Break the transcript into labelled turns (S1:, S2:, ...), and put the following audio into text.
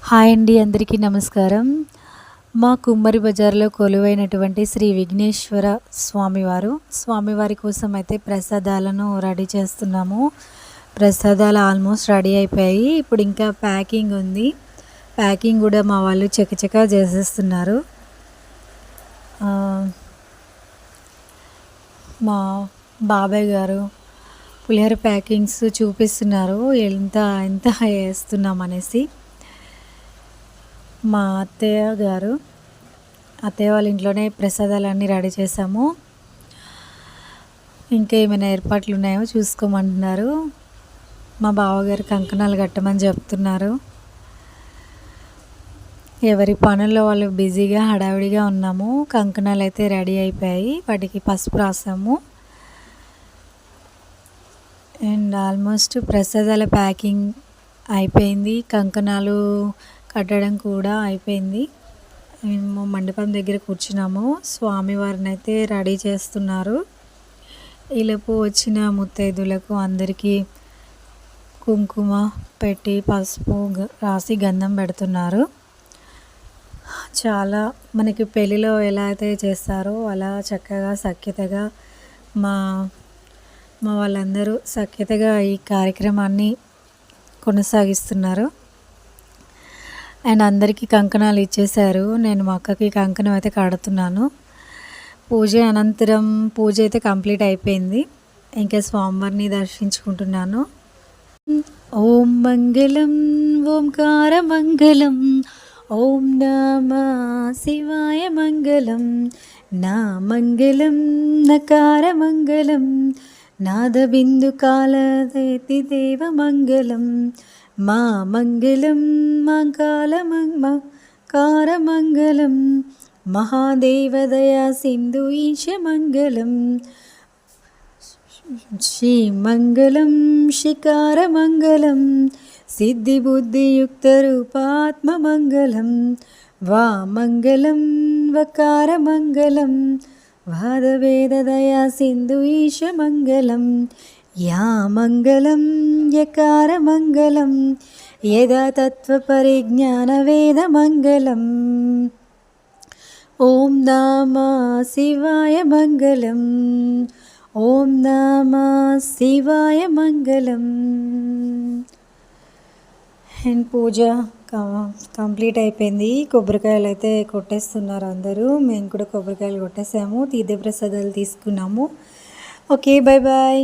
S1: Hi అండి, అందరికీ నమస్కారం. మా కుమ్మరి బజార్లో కొలువైనటువంటి శ్రీ విఘ్నేశ్వర స్వామివారి కోసం అయితే ప్రసాదాలను రెడీ చేస్తున్నాము. ప్రసాదాలు ఆల్మోస్ట్ రెడీ అయిపోయాయి. ఇప్పుడు ఇంకా ప్యాకింగ్ ఉంది. ప్యాకింగ్ కూడా మా వాళ్ళు చకచకా చేసేస్తున్నారు. మా బాబాయ్ గారు పులిహోర ప్యాకింగ్స్ చూపిస్తున్నారు, ఎంత ఎంత వేస్తున్నాం అనేసి. మా అత్తయ్య వాళ్ళ ఇంట్లోనే ప్రసాదాలన్నీ రెడీ చేసాము. ఇంకా ఏమైనా ఏర్పాట్లు ఉన్నాయో చూసుకోమంటున్నారు. మా బావగారు కంకణాలు కట్టమని చెప్తున్నారు. ఎవరి పనుల్లో వాళ్ళు బిజీగా హడావిడిగా ఉన్నాము. కంకణాలు అయితే రెడీ అయిపోయాయి, వాటికి పసుపు రాసాము. అండ్ ఆల్మోస్ట్ ప్రసాదాల ప్యాకింగ్ అయిపోయింది, కంకణాలు కట్టడం కూడా అయిపోయింది. మేము మండపం దగ్గర కూర్చున్నాము. స్వామివారిని అయితే రెడీ చేస్తున్నారు. ఈలోపు వచ్చిన ముత్తైదులకు అందరికీ కుంకుమ పెట్టి పసుపు రాసి గంధం పెడుతున్నారు. చాలా మనకి పెళ్ళిలో ఎలా అయితే చేస్తారో అలా చక్కగా సఖ్యతగా మా వాళ్ళందరూ సఖ్యతగా ఈ కార్యక్రమాన్ని కొనసాగిస్తున్నారు. అండ్ అందరికీ కంకణాలు ఇచ్చేశారు. నేను మా అక్కకి కంకణం అయితే కడుతున్నాను. పూజ అనంతరం పూజ అయితే కంప్లీట్ అయిపోయింది. ఇంకా స్వామివారిని దర్శించుకుంటున్నాను. ఓం మంగళం ఓంకార మంగళం, ఓం నమ శివాయ మంగళం, నా మంగళం నకార మంగళం, నాదబిందు కాలదేతి దేవ మంగళం, మా మంగళం కారమంగళం, మహాదేవదయా సింధు ఈశ మంగళం, శ్రీమంగళం శికారమంగళం, సిద్ధిబుద్ధియుక్త రూపాత్మమంగళం, వామంగళం వకారమంగళం, వాదవేదదయా సింధు ఈశ మంగళం, యా మంగళం యకారమంగళం, యదా తత్వపరిజ్ఞాన వేద మంగళం, ఓం నమః శివాయ మంగళం, ఓం నమః శివాయ మంగళం. అండ్ పూజ కంప్లీట్ అయిపోయింది. కొబ్బరికాయలు అయితే కొట్టేస్తున్నారు అందరూ. మేము కూడా కొబ్బరికాయలు కొట్టేసాము, తీర్థ ప్రసాదాలు తీసుకున్నాము. Okay, bye bye.